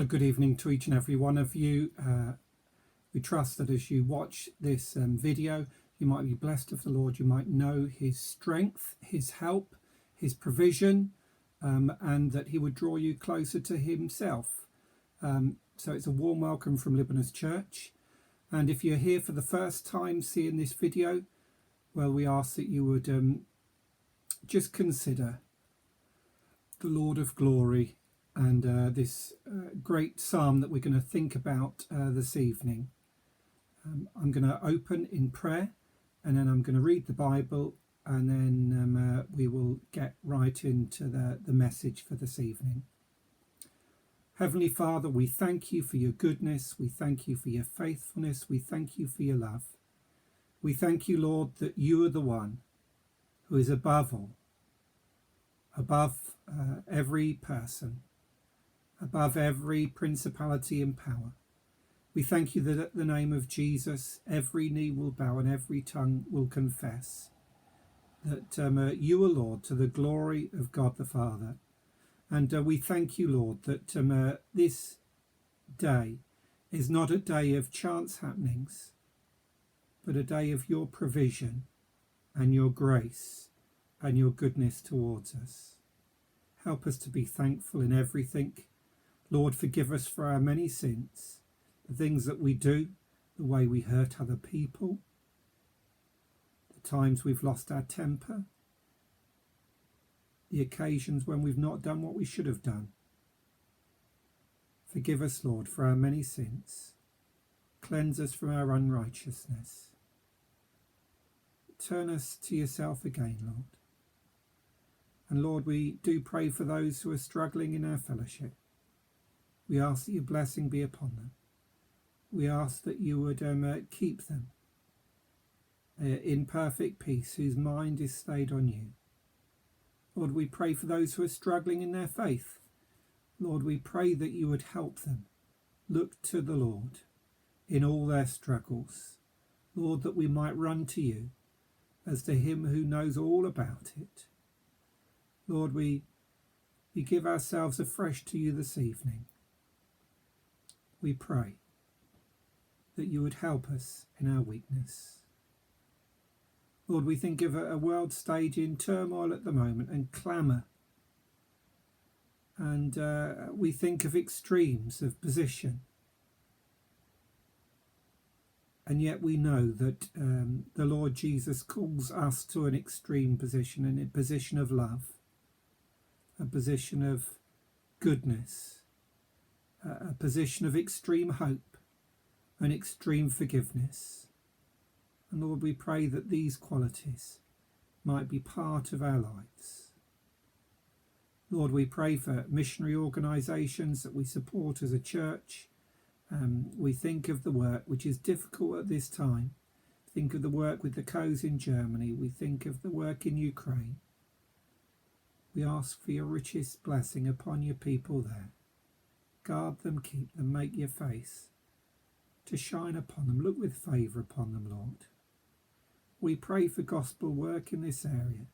Well, good evening to each and every one of you. We trust that as you watch this video, you might be blessed of the Lord. You might know his strength, his help, his provision, and that he would draw you closer to himself. So it's a warm welcome from Libanus Church. And if you're here for the first time seeing this video, well, we ask that you would just consider the Lord of Glory and this great psalm that we're going to think about this evening. I'm going to open in prayer, and then I'm going to read the Bible, and then we will get right into the message for this evening. Heavenly Father, we thank you for your goodness. We thank you for your faithfulness. We thank you for your love. We thank you, Lord, that you are the one who is above all, above every person, above every principality and power. We thank you that at the name of Jesus, every knee will bow and every tongue will confess that you are Lord, to the glory of God the Father. And we thank you, Lord, that this day is not a day of chance happenings, but a day of your provision and your grace and your goodness towards us. Help us to be thankful in everything. Lord, forgive us for our many sins, the things that we do, the way we hurt other people, the times we've lost our temper, the occasions when we've not done what we should have done. Forgive us, Lord, for our many sins. Cleanse us from our unrighteousness. Turn us to yourself again, Lord. And Lord, we do pray for those who are struggling in our fellowship. We ask that your blessing be upon them. We ask that you would keep them in perfect peace, whose mind is stayed on you. Lord, we pray for those who are struggling in their faith. Lord, we pray that you would help them look to the Lord in all their struggles. Lord, that we might run to you as to him who knows all about it. Lord, we give ourselves afresh to you this evening. We pray that you would help us in our weakness. Lord, we think of a world stage in turmoil at the moment and clamour. And we think of extremes of position. And yet we know that the Lord Jesus calls us to an extreme position, and a position of love, a position of goodness, a position of extreme hope and extreme forgiveness. And Lord, we pray that these qualities might be part of our lives. Lord, we pray for missionary organisations that we support as a church. We think of the work which is difficult at this time. Think of the work with the Co's in Germany. We think of the work in Ukraine. We ask for your richest blessing upon your people there. Guard them, keep them, make your face to shine upon them. Look with favour upon them, Lord. We pray for gospel work in this area.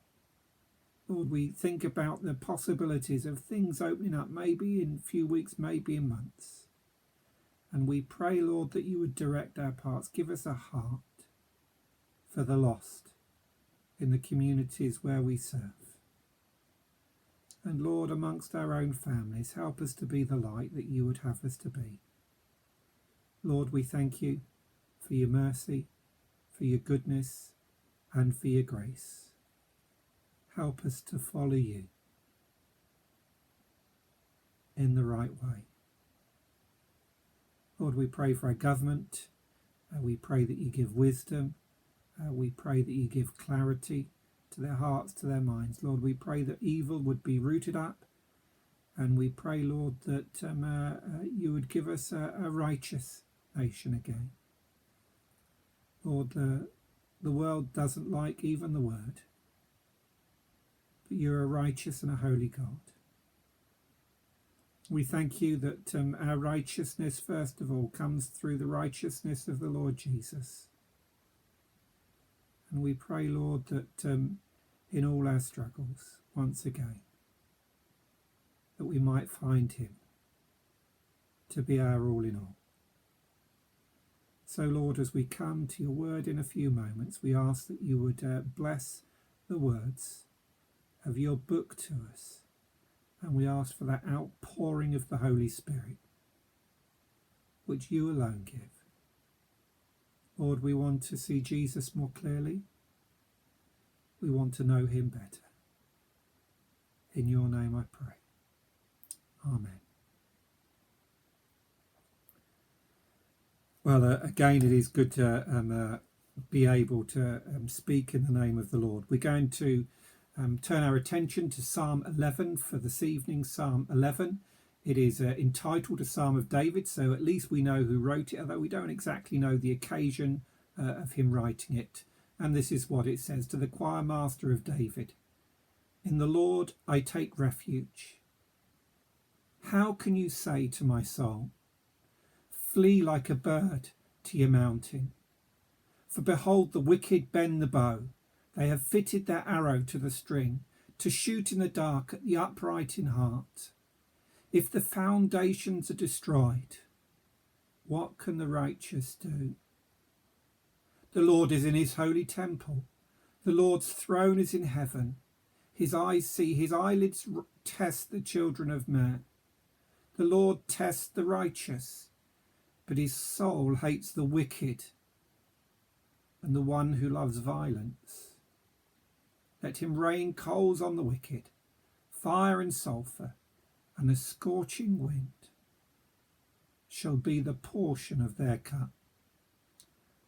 Lord, we think about the possibilities of things opening up, maybe in a few weeks, maybe in months. And we pray, Lord, that you would direct our paths. Give us a heart for the lost in the communities where we serve. And Lord, amongst our own families, help us to be the light that you would have us to be. Lord, we thank you for your mercy, for your goodness, and for your grace. Help us to follow you in the right way. Lord, we pray for our government. We pray that you give wisdom. We pray that you give clarity to their hearts, to their minds. Lord, we pray that evil would be rooted up. And we pray, Lord, that you would give us a righteous nation again. Lord, the world doesn't like even the word. But you're a righteous and a holy God. We thank you that our righteousness, first of all, comes through the righteousness of the Lord Jesus. And we pray, Lord, that in all our struggles, once again, that we might find him to be our all in all. So, Lord, as we come to your word in a few moments, we ask that you would bless the words of your book to us. And we ask for that outpouring of the Holy Spirit, which you alone give. Lord, we want to see Jesus more clearly. We want to know him better. In your name I pray. Amen. Well, again, it is good to be able to speak in the name of the Lord. We're going to turn our attention to Psalm 11 for this evening. Psalm 11. It is entitled a Psalm of David, so at least we know who wrote it, although we don't exactly know the occasion of him writing it. And this is what it says: to the choir master of David. In the Lord I take refuge. How can you say to my soul, flee like a bird to your mountain? For behold, the wicked bend the bow. They have fitted their arrow to the string, to shoot in the dark at the upright in heart. If the foundations are destroyed, what can the righteous do? The Lord is in his holy temple. The Lord's throne is in heaven. His eyes see, his eyelids test the children of man. The Lord tests the righteous, but his soul hates the wicked and the one who loves violence. Let him rain coals on the wicked, fire and sulphur, and a scorching wind shall be the portion of their cup.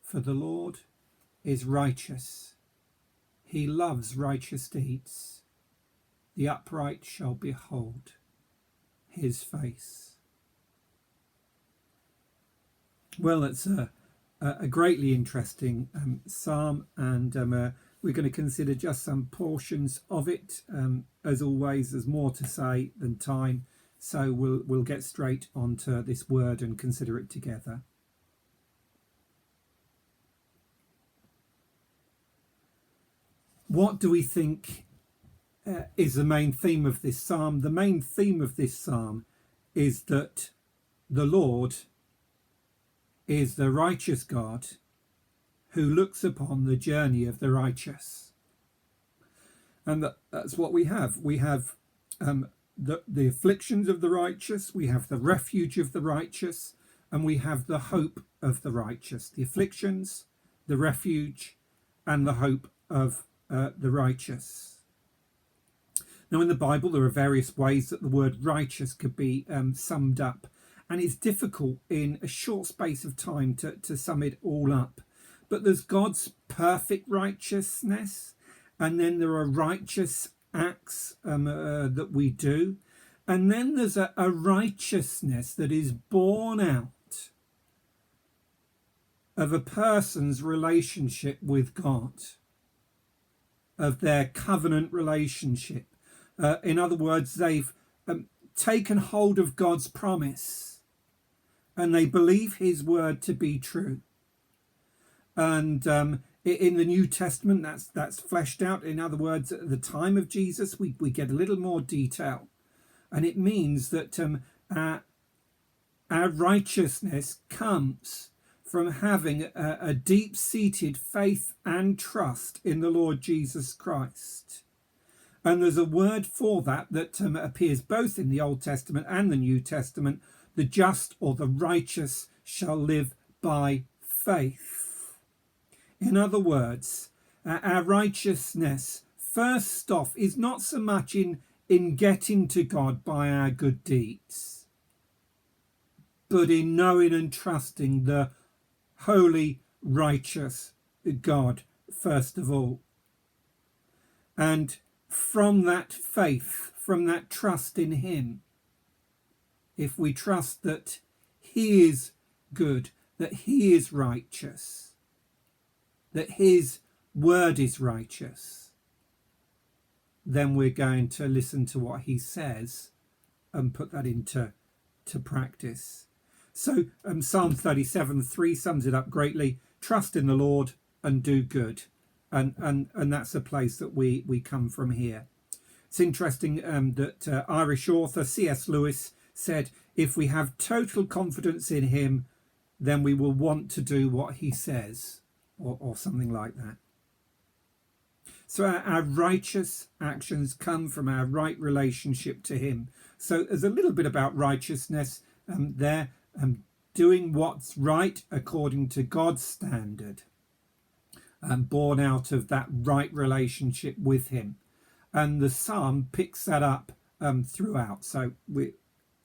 For the Lord is righteous. He loves righteous deeds. The upright shall behold his face. Well, it's a greatly interesting psalm, and we're going to consider just some portions of it. As always, there's more to say than time, so we'll get straight onto this word and consider it together. What do we think is the main theme of this psalm? The main theme of this psalm is that the Lord is the righteous God who looks upon the journey of the righteous. And that's what we have. We have the afflictions of the righteous, we have the refuge of the righteous, and we have the hope of the righteous. The afflictions, the refuge, and the hope of the righteous. Now, in the Bible, there are various ways that the word righteous could be summed up, and it's difficult in a short space of time to sum it all up. But there's God's perfect righteousness, and then there are righteous acts that we do, and then there's a righteousness that is born out of a person's relationship with God, of their covenant relationship. In other words, they've taken hold of God's promise and they believe his word to be true. And in the New Testament, that's fleshed out. In other words, at the time of Jesus, we get a little more detail. And it means that our righteousness comes from having a deep-seated faith and trust in the Lord Jesus Christ. And there's a word for that appears both in the Old Testament and the New Testament. The just or the righteous shall live by faith. In other words, our righteousness, first off, is not so much in getting to God by our good deeds, but in knowing and trusting the holy, righteous God, first of all. And from that faith, from that trust in him, if we trust that he is good, that he is righteous, that his word is righteous, then we're going to listen to what he says and put that into practice. So Psalm 37:3 sums it up greatly. Trust in the Lord and do good. And that's a place that we come from here. It's interesting that Irish author C.S. Lewis said, if we have total confidence in him, then we will want to do what he says, or something like that. So our righteous actions come from our right relationship to him. So there's a little bit about righteousness there, doing what's right according to God's standard, born out of that right relationship with him. And the psalm picks that up throughout. So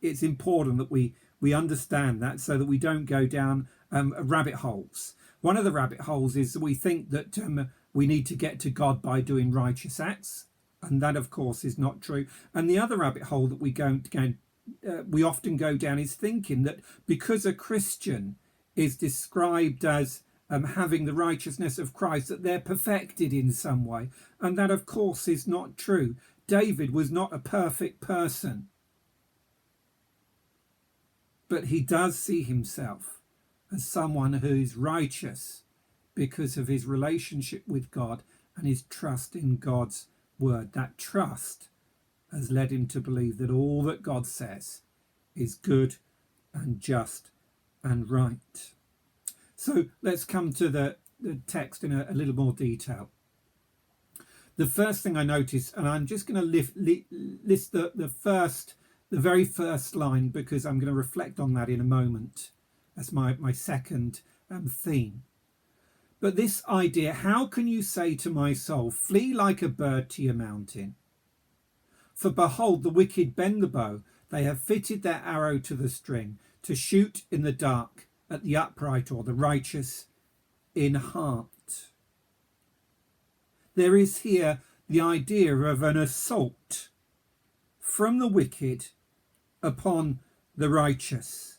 it's important that we understand that, so that we don't go down rabbit holes. One of the rabbit holes is that we think that we need to get to God by doing righteous acts, and that of course is not true. And the other rabbit hole that we often go down is thinking that because a Christian is described as having the righteousness of Christ, that they're perfected in some way, and that of course is not true. David was not a perfect person, but he does see himself as someone who is righteous because of his relationship with God and his trust in God's word. That trust has led him to believe that all that God says is good and just and right. So let's come to the text in a little more detail. The first thing I noticed, and I'm just going to list the very first line, because I'm going to reflect on that in a moment. That's my second theme. But this idea, how can you say to my soul, flee like a bird to your mountain? For behold, the wicked bend the bow. They have fitted their arrow to the string, to shoot in the dark at the upright or the righteous in heart. There is here the idea of an assault from the wicked upon the righteous.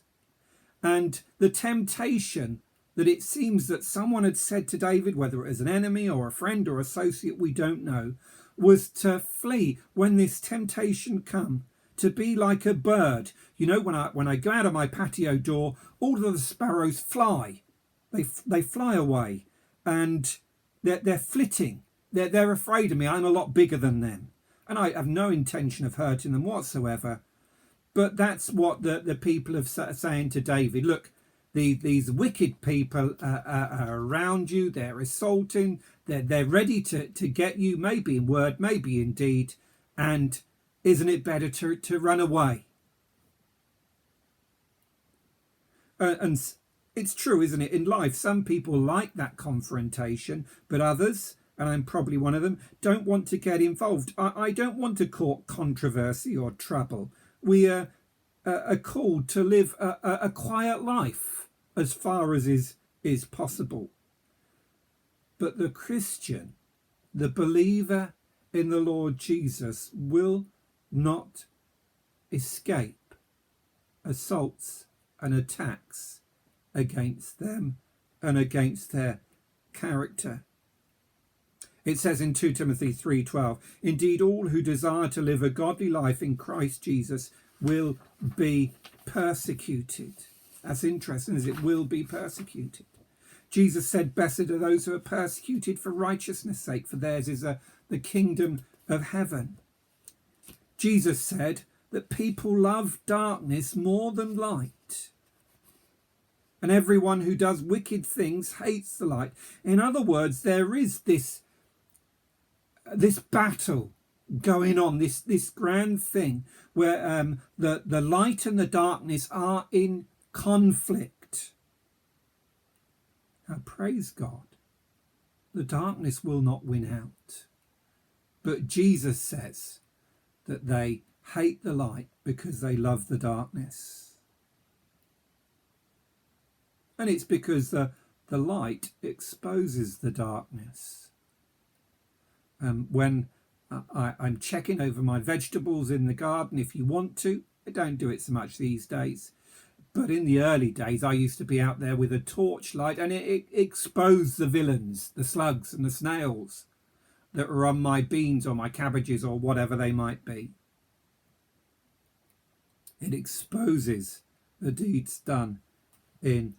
And the temptation that it seems that someone had said to David, whether it was an enemy or a friend or associate, we don't know, was to flee when this temptation come, to be like a bird. You know, when I go out of my patio door, all of the sparrows fly. They fly away, and they're flitting. They're afraid of me. I'm a lot bigger than them, and I have no intention of hurting them whatsoever. But that's what the people are saying to David. Look, these wicked people are around you. They're assaulting. They're ready to get you, maybe in word, maybe in deed. And isn't it better to run away? And it's true, isn't it? In life, some people like that confrontation, but others, and I'm probably one of them, don't want to get involved. I don't want to court controversy or trouble. We are called to live a quiet life as far as is possible. But the Christian, the believer in the Lord Jesus, will not escape assaults and attacks against them and against their character. It says in 2 Timothy 3:12, indeed all who desire to live a godly life in Christ Jesus will be persecuted. That's interesting, as it will be persecuted. Jesus said, blessed are those who are persecuted for righteousness' sake, for theirs is the kingdom of heaven. Jesus said that people love darkness more than light, and everyone who does wicked things hates the light. In other words, there is this battle going on, this grand thing where the light and the darkness are in conflict. Now, praise God, the darkness will not win out. But Jesus says that they hate the light because they love the darkness. And it's because the light exposes the darkness. When I'm checking over my vegetables in the garden, if you want to, I don't do it so much these days, but in the early days I used to be out there with a torchlight, and it exposed the villains, the slugs and the snails that are on my beans or my cabbages or whatever they might be. It exposes the deeds done in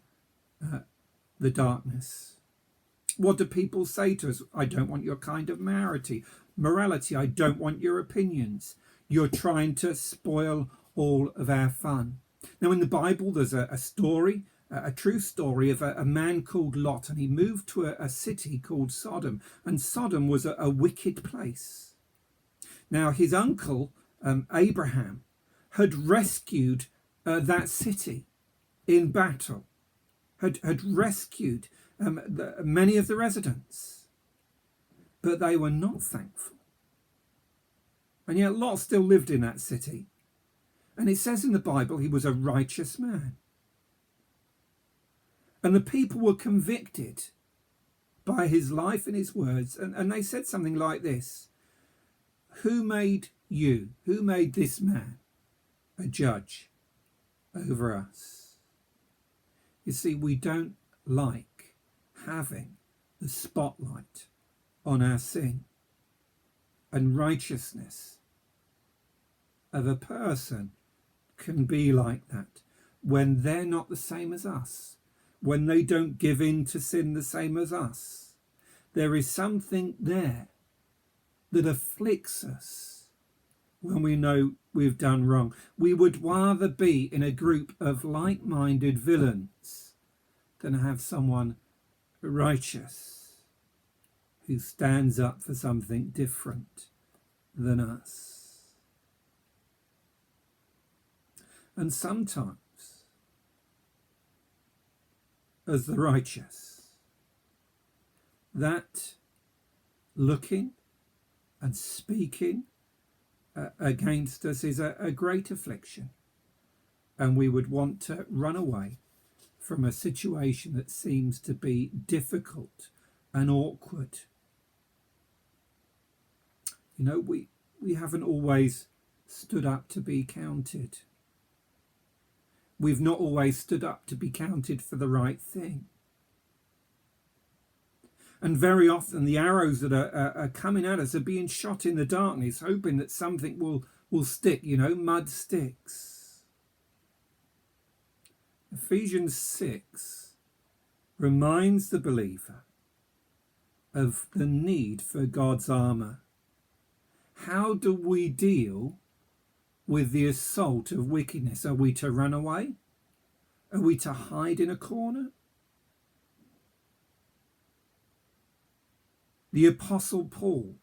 the darkness. What do people say to us? I don't want your kind of morality. I don't want your opinions. You're trying to spoil all of our fun. Now, in the Bible, there's a story, a true story of a man called Lot, and he moved to a city called Sodom, and Sodom was a wicked place. Now, his uncle, Abraham, had rescued that city in battle, had rescued many of the residents, but they were not thankful. And yet Lot still lived in that city. And it says in the Bible he was a righteous man. And the people were convicted by his life and his words. And they said something like this: who made you? Who made this man a judge over us? You see, we don't like having the spotlight on our sin. And righteousness of a person can be like that when they're not the same as us, when they don't give in to sin the same as us. There is something there that afflicts us when we know we've done wrong. We would rather be in a group of like-minded villains than have someone righteous who stands up for something different than us. And sometimes, as the righteous, that looking and speaking against us is a great affliction, and we would want to run away from a situation that seems to be difficult and awkward. You know, we haven't always stood up to be counted. We've not always stood up to be counted for the right thing. And very often the arrows that are coming at us are being shot in the darkness, hoping that something will stick, mud sticks. Ephesians 6 reminds the believer of the need for God's armour. How do we deal with the assault of wickedness? Are we to run away? Are we to hide in a corner? The Apostle Paul,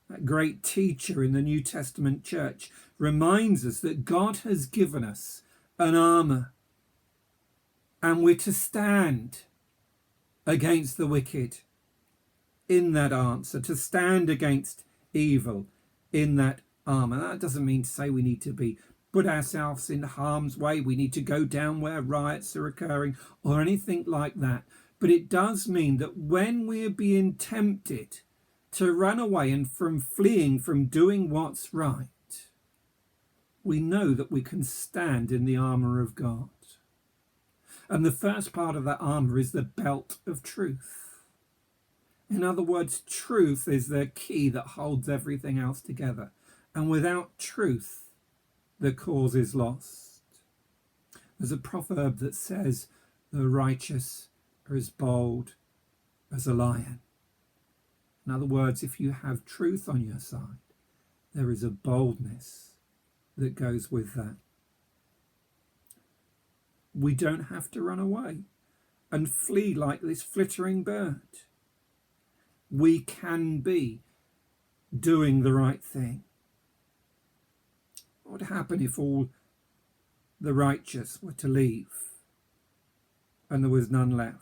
that great teacher in the New Testament church, reminds us that God has given us an armour, and we're to stand against the wicked in that answer, to stand against evil in that armour. That doesn't mean to say we need to put ourselves in harm's way, we need to go down where riots are occurring or anything like that. But it does mean that when we're being tempted to run away and from fleeing from doing what's right, we know that we can stand in the armour of God. And the first part of that armour is the belt of truth. In other words, truth is the key that holds everything else together. And without truth, the cause is lost. There's a proverb that says, the righteous are as bold as a lion. In other words, if you have truth on your side, there is a boldness that goes with that. We don't have to run away and flee like this flittering bird. We can be doing the right thing. What would happen if all the righteous were to leave and there was none left?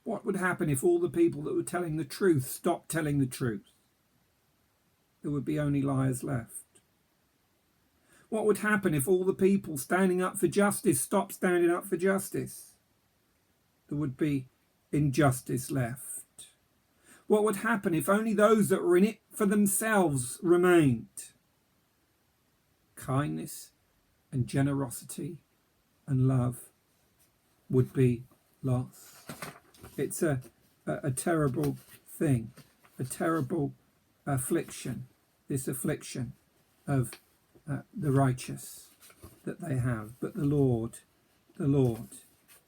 What would happen if all the people that were telling the truth stopped telling the truth? There would be only liars left. What would happen if all the people standing up for justice stopped standing up for justice? There would be injustice left. What would happen if only those that were in it for themselves remained? Kindness and generosity and love would be lost. It's a terrible thing, a terrible affliction, this affliction of the righteous that they have. But the Lord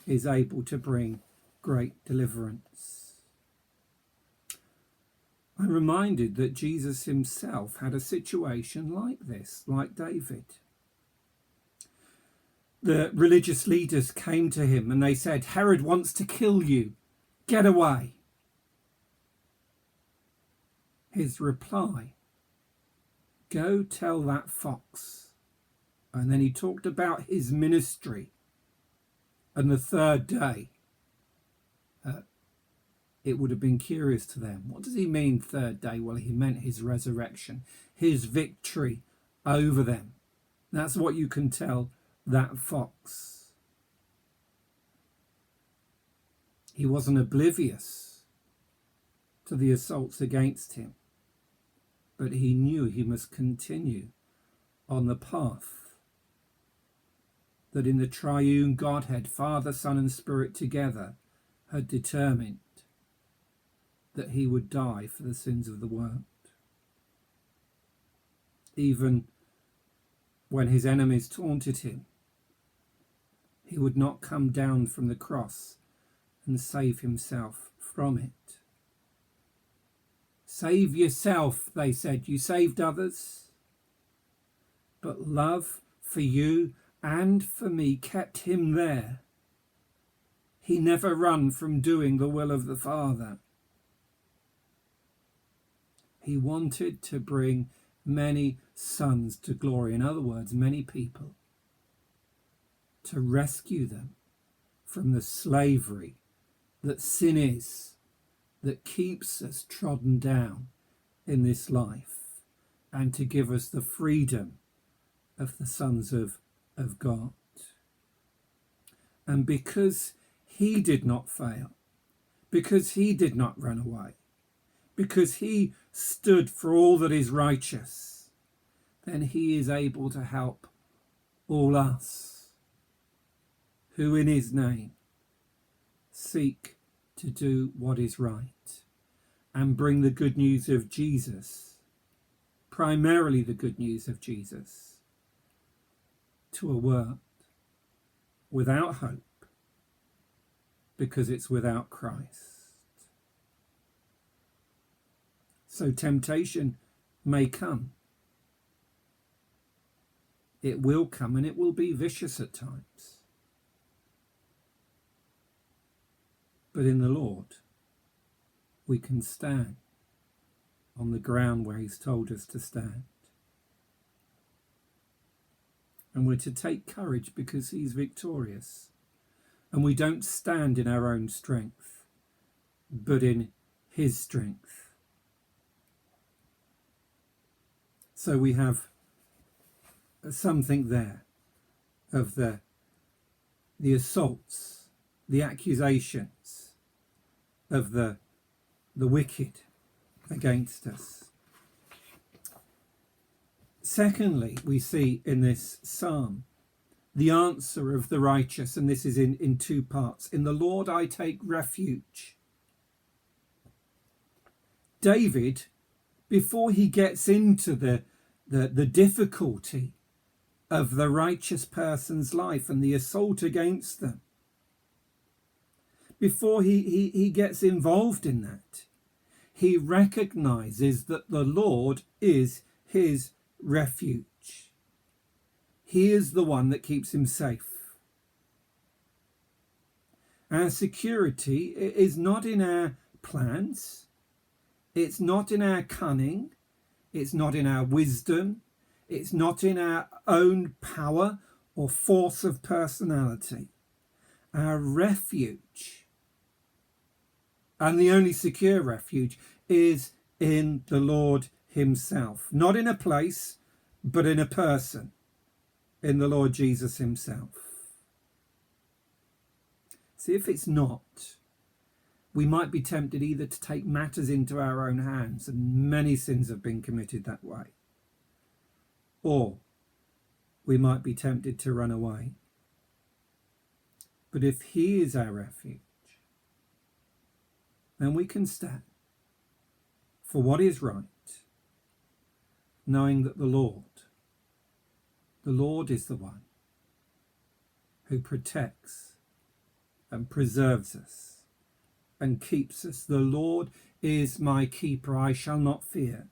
is able to bring great deliverance. I'm reminded that Jesus himself had a situation like this, like David. the religious leaders came to him and they said, Herod wants to kill you. Get away. His reply, go tell that fox. And then he talked about his ministry. And the third day, it would have been curious to them. What does he mean third day? Well, he meant his resurrection, his victory over them. That's what you can tell that fox. He wasn't oblivious to the assaults against him, but he knew he must continue on the path that in the triune Godhead, Father, Son and Spirit together, had determined that he would die for the sins of the world. Even when his enemies taunted him, he would not come down from the cross and save himself from it. Save yourself, they said. You saved others. But love for you and for me kept him there. He never ran from doing the will of the Father. He wanted to bring many sons to glory. In other words, many people. To rescue them from the slavery that sin is, that keeps us trodden down in this life, and to give us the freedom of the sons of God. And because he did not fail, because he did not run away, because he stood for all that is righteous, then he is able to help all us who in his name seek to do what is right and bring the good news of Jesus, primarily the good news of Jesus, to a world without hope because it's without Christ. So temptation may come. It will come, and it will be vicious at times. But in the Lord, we can stand on the ground where he's told us to stand. And we're to take courage because he's victorious. And we don't stand in our own strength, but in his strength. So we have something there of the assaults, the accusations of the wicked against us. Secondly, we see in this psalm the answer of the righteous, and this is in two parts. In the Lord I take refuge. David, before he gets into the difficulty of the righteous person's life and the assault against them, before he gets involved in that, he recognizes that the Lord is his refuge. He is the one that keeps him safe. Our security is not in our plans. It's not in our cunning. It's not in our wisdom. It's not in our own power or force of personality. Our refuge, and the only secure refuge, is in the Lord himself. Not in a place, but in a person, in the Lord Jesus himself. See, if it's not, we might be tempted either to take matters into our own hands, and many sins have been committed that way, or we might be tempted to run away. But if he is our refuge, then we can stand for what is right, knowing that the Lord is the one who protects and preserves us and keeps us. The Lord is my keeper, I shall not fear.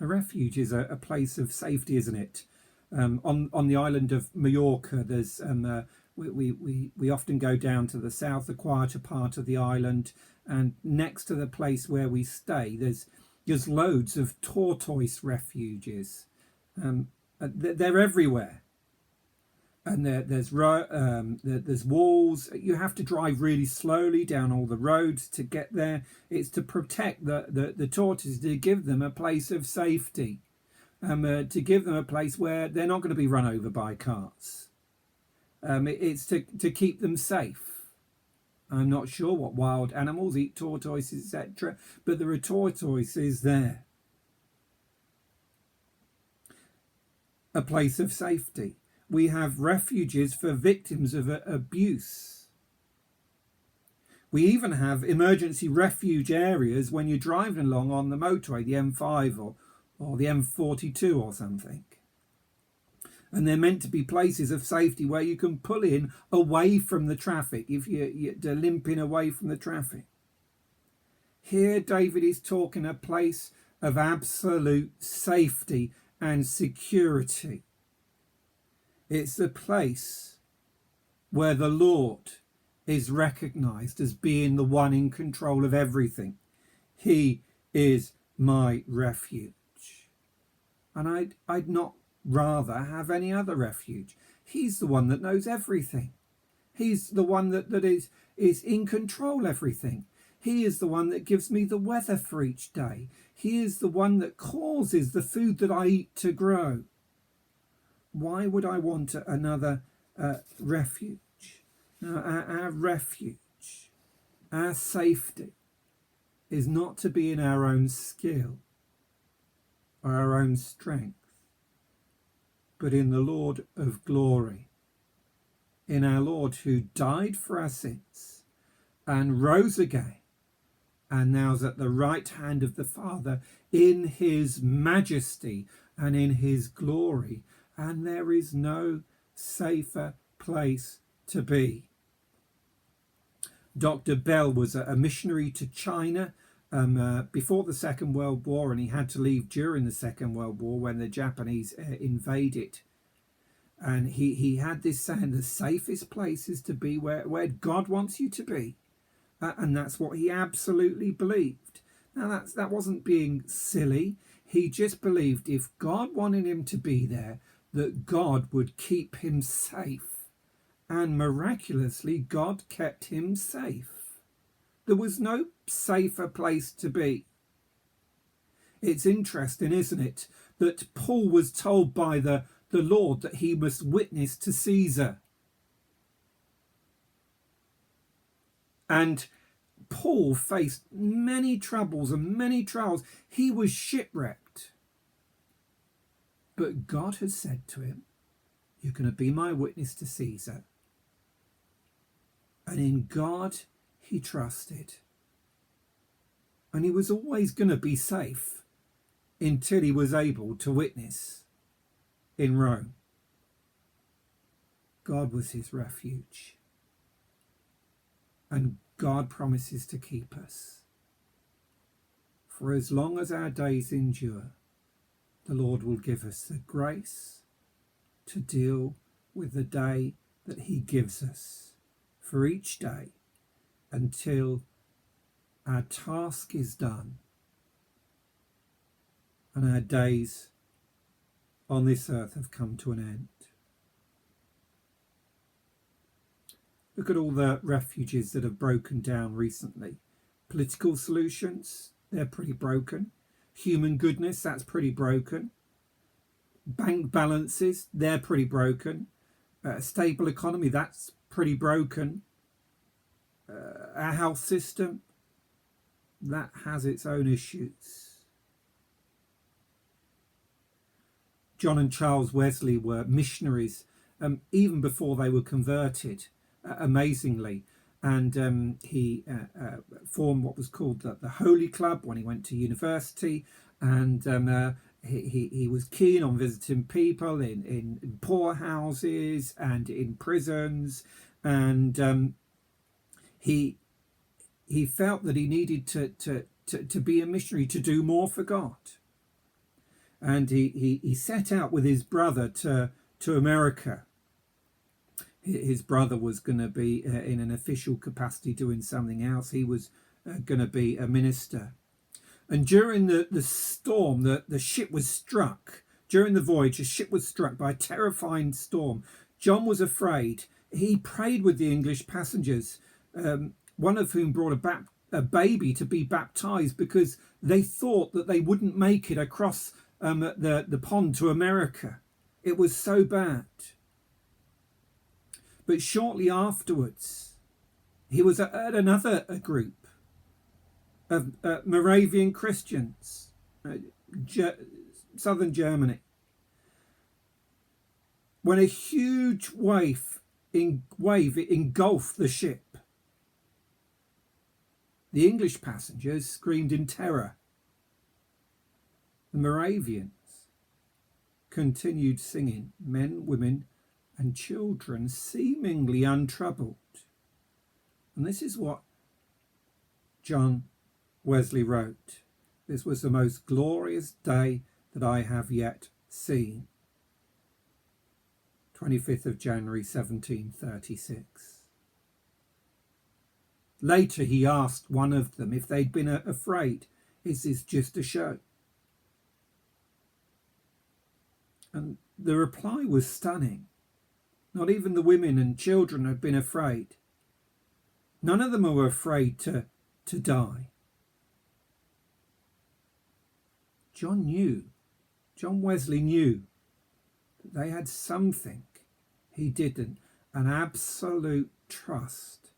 A refuge is a place of safety, isn't it? On the island of Mallorca, there's we often go down to the south, the quieter part of the island, and next to the place where we stay, there's loads of tortoise refuges. They're everywhere, and there's walls. You have to drive really slowly down all the roads to get there. It's to protect the tortoises, to give them a place of safety, to give them a place where they're not going to be run over by cars. It's to keep them safe. I'm not sure what wild animals eat tortoises, etc., but there are tortoises there. A place of safety. We have refuges for victims of abuse. We even have emergency refuge areas when you're driving along on the motorway, the M5 or the M42 or something. And they're meant to be places of safety where you can pull in away from the traffic if you're limping away from the traffic. Here David is talking a place of absolute safety and security. It's the place where the Lord is recognized as being the one in control of everything. He is my refuge. And I'd not rather have any other refuge. He's the one that knows everything. He's the one that is in control of everything. He is the one that gives me the weather for each day. He is the one that causes the food that I eat to grow. Why would I want another refuge? No, our refuge, our safety is not to be in our own skill or our own strength, but in the Lord of glory, in our Lord who died for our sins and rose again, and now is at the right hand of the Father in his majesty and in his glory, and there is no safer place to be. Dr. Bell was a missionary to China before the Second World War, and he had to leave during the Second World War when the Japanese invaded. And he had this saying, the safest place is to be where God wants you to be. And that's what he absolutely believed. Now that wasn't being silly. He just believed if God wanted him to be there, that God would keep him safe. And miraculously, God kept him safe. There was no safer place to be. It's interesting, isn't it, that Paul was told by the Lord that he must witness to Caesar. And Paul faced many troubles and many trials. He was shipwrecked. But God has said to him, you're going to be my witness to Caesar. And in God he trusted. And he was always going to be safe until he was able to witness in Rome. God was his refuge. And God promises to keep us. For as long as our days endure, the Lord will give us the grace to deal with the day that he gives us for each day until our task is done and our days on this earth have come to an end. Look at all the refuges that have broken down recently. Political solutions, they're pretty broken. Human goodness, that's pretty broken. Bank balances, they're pretty broken. Stable economy, that's pretty broken. Our health system, that has its own issues. John and Charles Wesley were missionaries even before they were converted, amazingly. And he formed what was called the Holy Club when he went to university. And he was keen on visiting people in poorhouses and in prisons. And he felt that he needed to be a missionary, to do more for God. and he set out with his brother to America. His brother was going to be in an official capacity doing something else. He was going to be a minister. And during the storm, the ship was struck. During the voyage, the ship was struck by a terrifying storm. John was afraid. He prayed with the English passengers, one of whom brought a baby to be baptized because they thought that they wouldn't make it across the pond to America. It was so bad. But shortly afterwards, he was at another group of Moravian Christians, southern Germany, when a huge wave engulfed the ship. The English passengers screamed in terror. The Moravians continued singing, men, women, and children seemingly untroubled. And this is what John Wesley wrote. This was the most glorious day that I have yet seen. 25th of January 1736. Later he asked one of them if they'd been afraid. Is this just a show? And the reply was stunning. Not even the women and children had been afraid. None of them were afraid to die. John Wesley knew that they had something he didn't, an absolute trust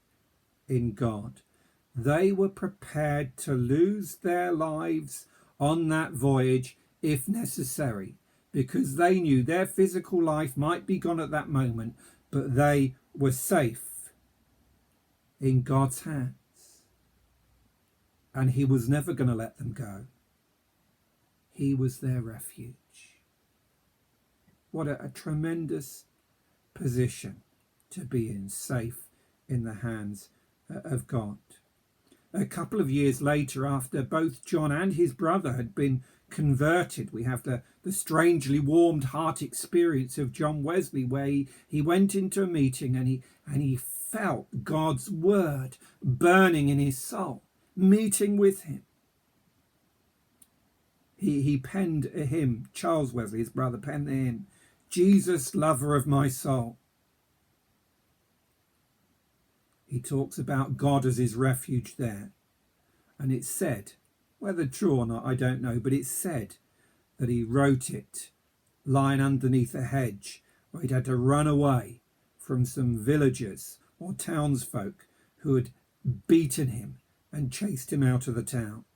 in God. They were prepared to lose their lives on that voyage if necessary, because they knew their physical life might be gone at that moment, but they were safe in God's hands. And he was never going to let them go. He was their refuge. What a tremendous position to be in, safe in the hands of God. A couple of years later, after both John and his brother had been converted, we have the strangely warmed heart experience of John Wesley, where he went into a meeting and he felt God's word burning in his soul, meeting with him. He penned a hymn. Charles Wesley, his brother, penned the hymn, Jesus, lover of my soul. He talks about God as his refuge there. And it's said, whether true or not, I don't know, but it's said that he wrote it lying underneath a hedge where he'd had to run away from some villagers or townsfolk who had beaten him and chased him out of the town.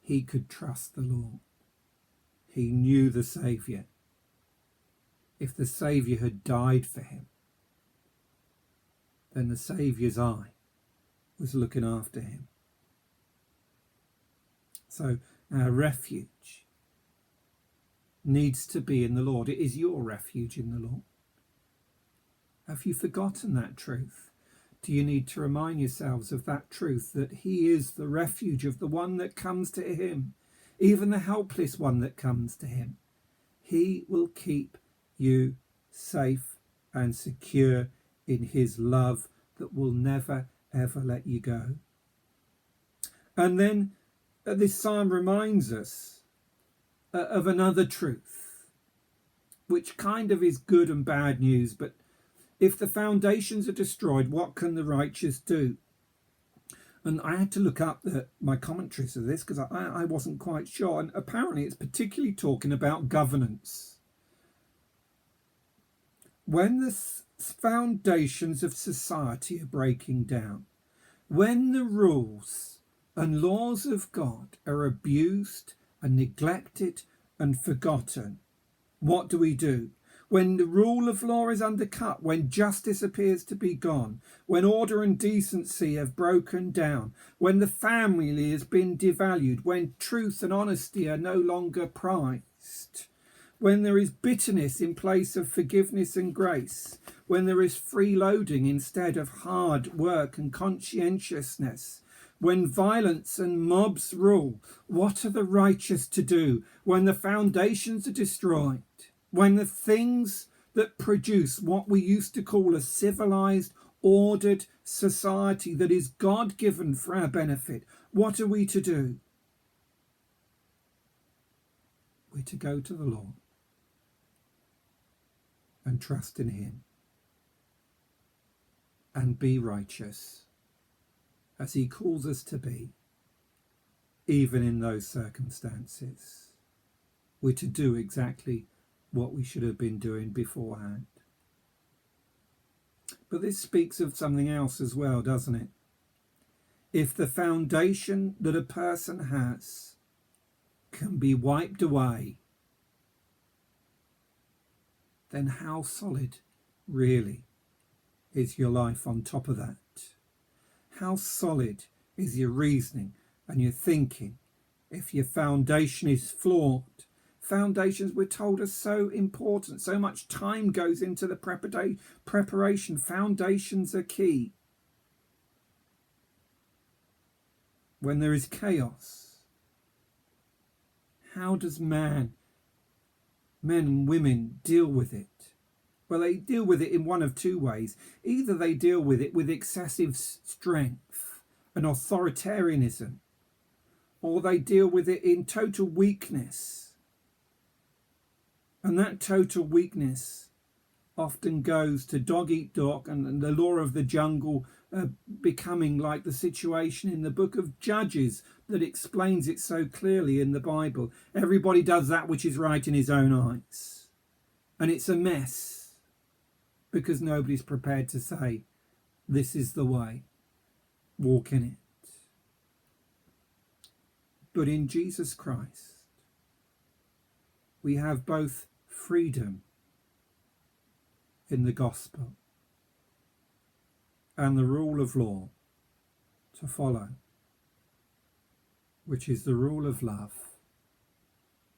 He could trust the Lord. He knew the Saviour. If the Saviour had died for him, then the Saviour's eye was looking after him. So our refuge needs to be in the Lord. It is your refuge in the Lord. Have you forgotten that truth? Do you need to remind yourselves of that truth, that he is the refuge of the one that comes to him, even the helpless one that comes to him? He will keep you safe and secure in his love that will never, ever let you go. And then this psalm reminds us of another truth, which kind of is good and bad news, but if the foundations are destroyed, what can the righteous do? And I had to look up my commentaries of this because I wasn't quite sure. And apparently it's particularly talking about governance. When the foundations of society are breaking down, when the rules and laws of God are abused and neglected and forgotten, what do? When the rule of law is undercut, when justice appears to be gone, when order and decency have broken down, when the family has been devalued, when truth and honesty are no longer prized, when there is bitterness in place of forgiveness and grace, when there is freeloading instead of hard work and conscientiousness, When violence and mobs rule, what are the righteous to do? When the foundations are destroyed, when the things that produce what we used to call a civilized, ordered society that is God-given for our benefit, what are we to do? We're to go to the Lord and trust in him and be righteous as he calls us to be, even in those circumstances. We're to do exactly what we should have been doing beforehand. But this speaks of something else as well, doesn't it? If the foundation that a person has can be wiped away, then how solid really is your life on top of that? How solid is your reasoning and your thinking if your foundation is flawed? Foundations, we're told, are so important. So much time goes into the preparation. Foundations are key. When there is chaos, how does men and women deal with it? Well, they deal with it in one of two ways. Either they deal with it with excessive strength and authoritarianism, or they deal with it in total weakness. And that total weakness often goes to dog eat dog and the law of the jungle becoming like the situation in the book of Judges that explains it so clearly in the Bible. Everybody does that which is right in his own eyes. And it's a mess because nobody's prepared to say, this is the way, walk in it. But in Jesus Christ, we have both freedom in the gospel and the rule of law to follow, which is the rule of love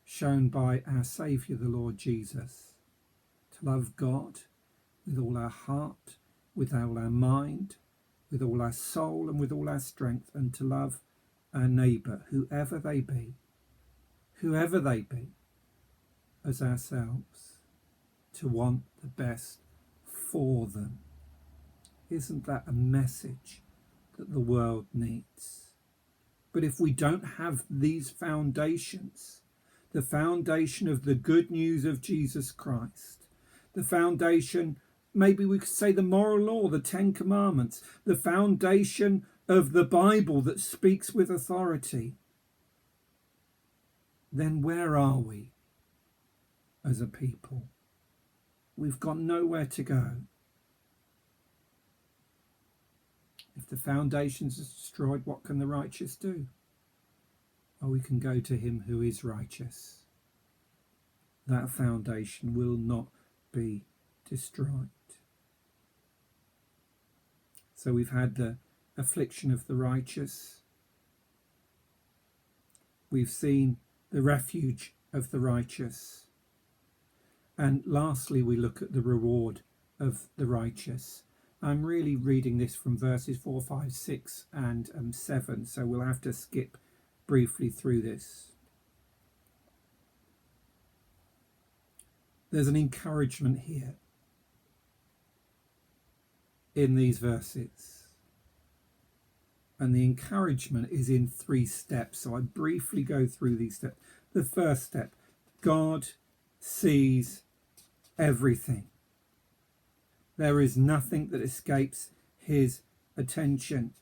shown by our Saviour, the Lord Jesus, to love God with all our heart, with all our mind, with all our soul and with all our strength, and to love our neighbour, whoever they be, as ourselves, to want the best for them. Isn't that a message that the world needs? But if we don't have these foundations, the foundation of the good news of Jesus Christ, the foundation, maybe we could say the moral law, the 10 Commandments, the foundation of the Bible that speaks with authority, then where are we as a people? We've got nowhere to go. If the foundations are destroyed, what can the righteous do? Well, we can go to him who is righteous. That foundation will not be destroyed. So we've had the affliction of the righteous. We've seen the refuge of the righteous. And lastly, we look at the reward of the righteous. I'm really reading this from verses 4, 5, 6 and 7, so we'll have to skip briefly through this. There's an encouragement here in these verses. And the encouragement is in 3 steps. So I briefly go through these steps. The first step, God sees everything. There is nothing that escapes his attention.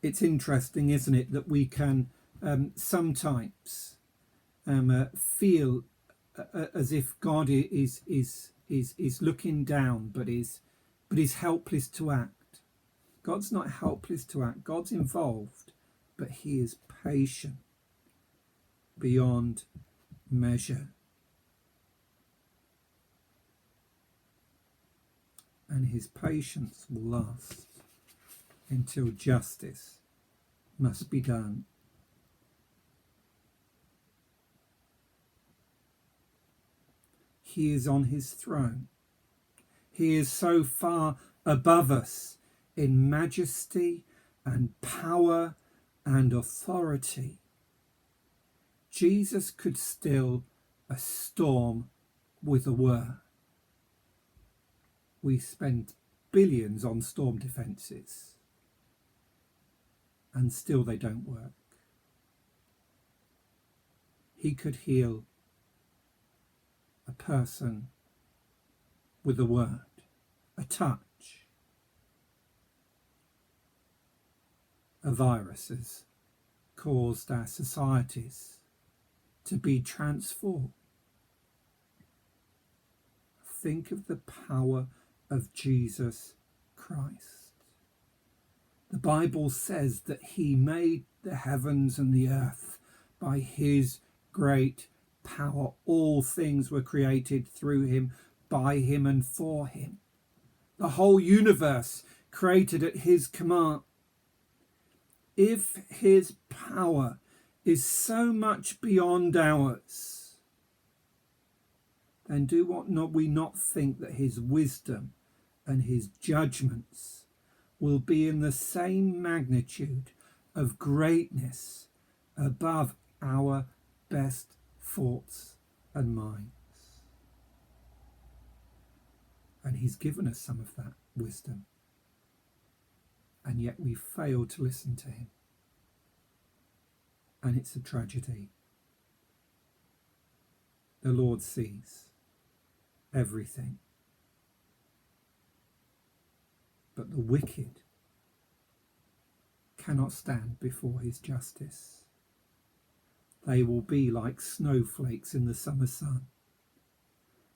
It's interesting, isn't it, that we can sometimes feel as if God is looking down, but is helpless to act. God's not helpless to act. God's involved, but he is patient beyond measure. And his patience will last until justice must be done. He is on his throne. He is so far above us. in majesty and power and authority. Jesus could still a storm with a word. We spend billions on storm defences and still they don't work. He could heal a person with a word, a touch. A virus has caused our societies to be transformed. Think of the power of Jesus Christ. The Bible says that he made the heavens and the earth by his great power. All things were created through him, by him and for him. The whole universe created at his command. If his power is so much beyond ours, then do we not think that his wisdom and his judgments will be in the same magnitude of greatness above our best thoughts and minds? And he's given us some of that wisdom, and yet we fail to listen to him. And it's a tragedy. The Lord sees everything, but the wicked cannot stand before his justice. They will be like snowflakes in the summer sun.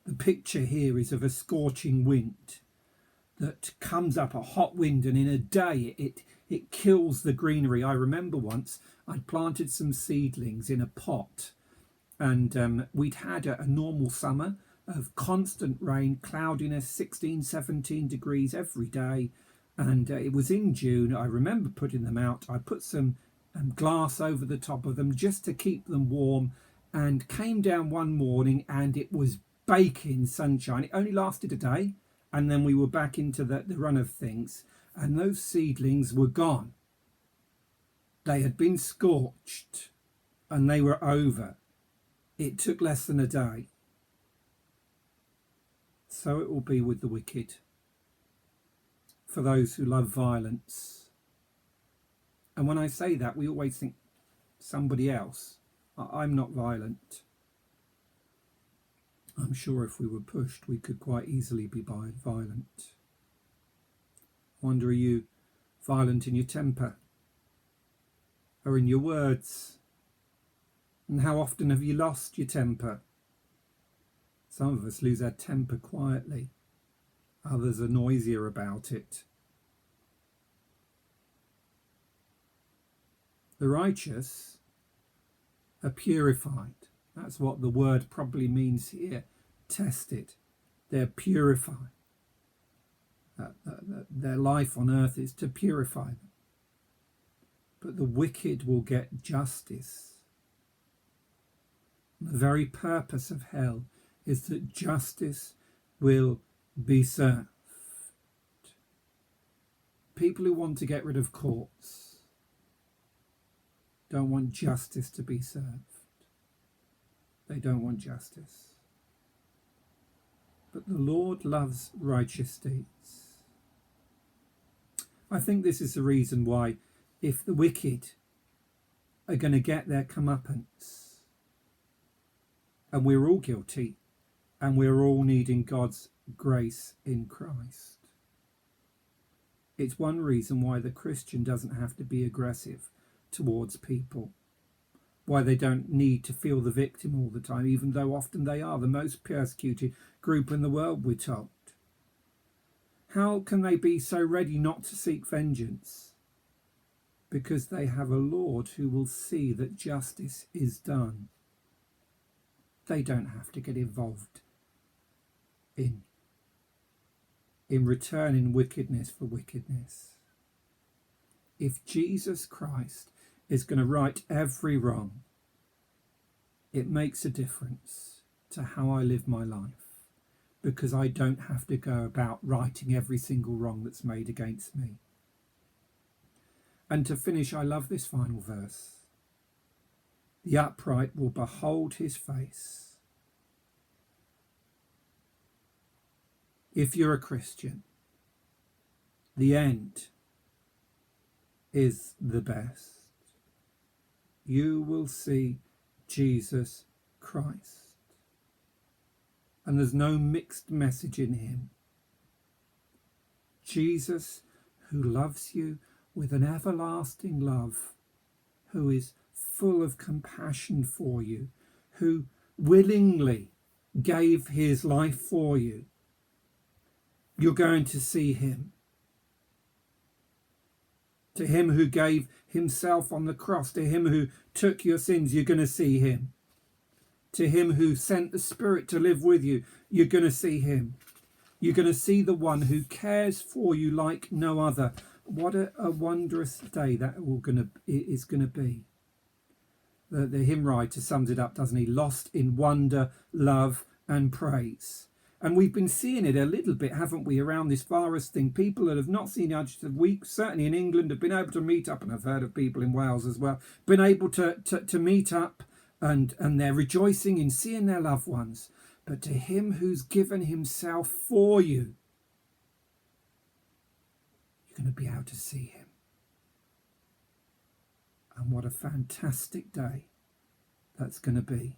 The picture here is of a scorching wind that comes up, a hot wind, and in a day it kills the greenery. I remember once I'd planted some seedlings in a pot, and we'd had a normal summer of constant rain, cloudiness, 16, 17 degrees every day, and it was in June. I remember putting them out. I put some glass over the top of them just to keep them warm, and came down one morning and it was baking sunshine. It only lasted a day, and then we were back into the run of things, and those seedlings were gone. They had been scorched and they were over. It took less than a day. So it will be with the wicked, for those who love violence. And when I say that, we always think somebody else. I'm not violent. I'm sure if we were pushed, we could quite easily be violent. I wonder, are you violent in your temper or in your words? And how often have you lost your temper? Some of us lose our temper quietly. Others are noisier about it. The righteous are purified. That's what the word probably means here. Tested. They're purified. Their life on earth is to purify them. But the wicked will get justice. The very purpose of hell is that justice will be served. People who want to get rid of courts don't want justice to be served. They don't want justice. But the Lord loves righteous deeds. I think this is the reason why, if the wicked are going to get their comeuppance, and we're all guilty, and we're all needing God's grace in Christ, it's one reason why the Christian doesn't have to be aggressive towards people, why they don't need to feel the victim all the time, even though often they are the most persecuted group in the world, we're told. How can they be so ready not to seek vengeance? Because they have a Lord who will see that justice is done. They don't have to get involved in returning wickedness for wickedness. If Jesus Christ is going to right every wrong, it makes a difference to how I live my life, because I don't have to go about righting every single wrong that's made against me. And to finish, I love this final verse. The upright will behold his face. If you're a Christian, the end is the best. You will see Jesus Christ. And there's no mixed message in him. Jesus, who loves you with an everlasting love, who is full of compassion for you, who willingly gave his life for you. You're going to see him. To him who gave himself on the cross, to him who took your sins, you're going to see him. To him who sent the Spirit to live with you, you're going to see him. You're going to see the one who cares for you like no other. What a wondrous day that is going to be. The hymn writer sums it up, doesn't he? Lost in wonder, love and praise. And we've been seeing it a little bit, haven't we, around this virus thing. People that have not seen each other for weeks, certainly in England, have been able to meet up, and I've heard of people in Wales as well, been able to meet up, and they're rejoicing in seeing their loved ones. But to him who's given himself for you, you're going to be able to see him. And what a fantastic day that's going to be.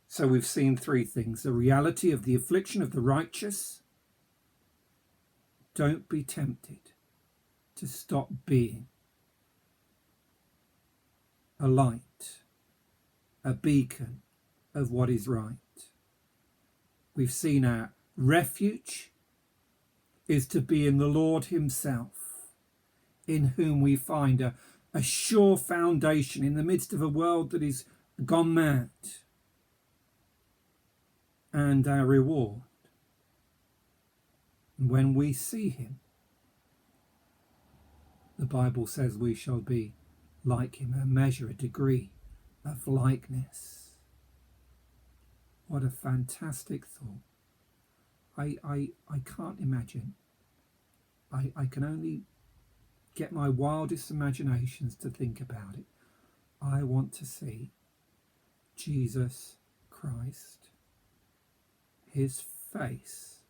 So we've seen three things. The reality of the affliction of the righteous. Don't be tempted to stop being a light, a beacon of what is right. We've seen our refuge is to be in the Lord himself, in whom we find a sure foundation in the midst of a world that is gone mad. And our reward, when we see him, the Bible says we shall be like him, a measure, a degree of likeness. What a fantastic thought. I can't imagine. I can only get my wildest imaginations to think about it. I want to see Jesus Christ, his face,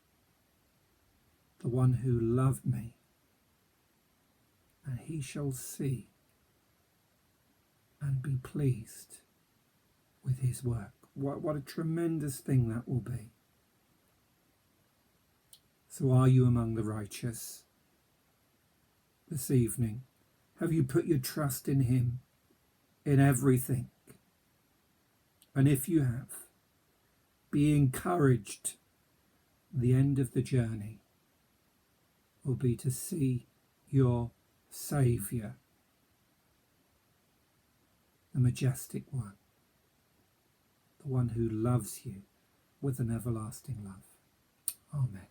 the one who loved me, and he shall see and be pleased with his work. What a tremendous thing that will be. So are you among the righteous this evening? Have you put your trust in him in everything? And if you have, be encouraged. The end of the journey will be to see your Saviour, the majestic one, the one who loves you with an everlasting love. Amen.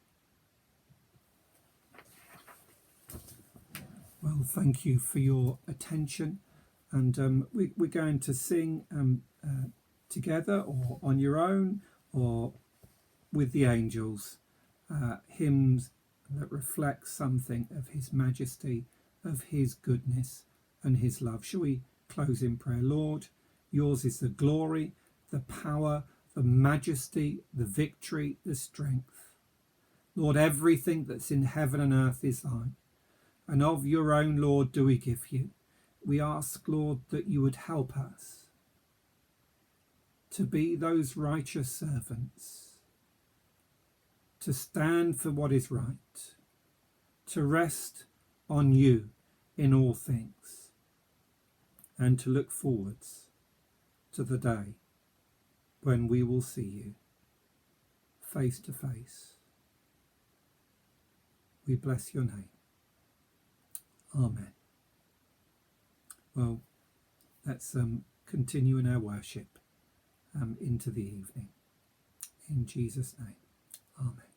Well, thank you for your attention, and we're going to sing together or on your own or with the angels, hymns that reflect something of his majesty, of his goodness and his love. Shall we close in prayer? Lord, yours is the glory, the power, the majesty, the victory, the strength. Lord, everything that's in heaven and earth is thine, and of your own, Lord, do we give you. We ask, Lord, that you would help us to be those righteous servants, to stand for what is right, to rest on you in all things, and to look forwards to the day when we will see you face to face. We bless your name. Amen. Well, let's continue in our worship into the evening. In Jesus' name, amen.